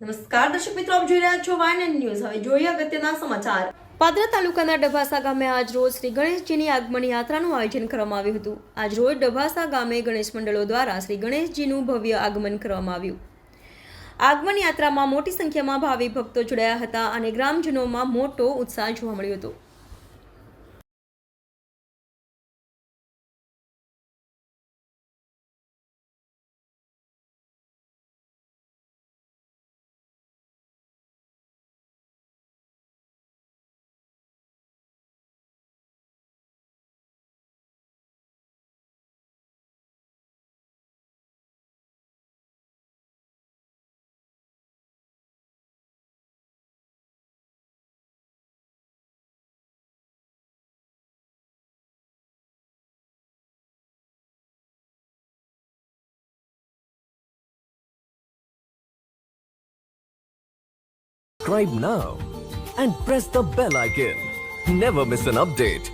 નમસ્કાર દર્શક મિત્રો, આપ જોઈ રહ્યા છો વાયન ન્યૂઝ। હવે જોઈએ અગત્યના સમાચાર। પાદરા તાલુકાના ડભાસા ગામે આજ રોજ શ્રી ગણેશજીની આગમન યાત્રાનું આયોજન કરવામાં આવ્યું હતું। આજ રોજ ડભાસા ગામે ગણેશ મંડળો દ્વારા શ્રી ગણેશજીનું ભવ્ય આગમન કરવામાં આવ્યું। આગમન યાત્રામાં મોટી સંખ્યામાં ભાવિ ભક્તો જોડાયા હતા અને ગ્રામજનોમાં મોટો ઉત્સાહ જોવા મળ્યો હતો। Subscribe now and press the bell icon. Never miss an update.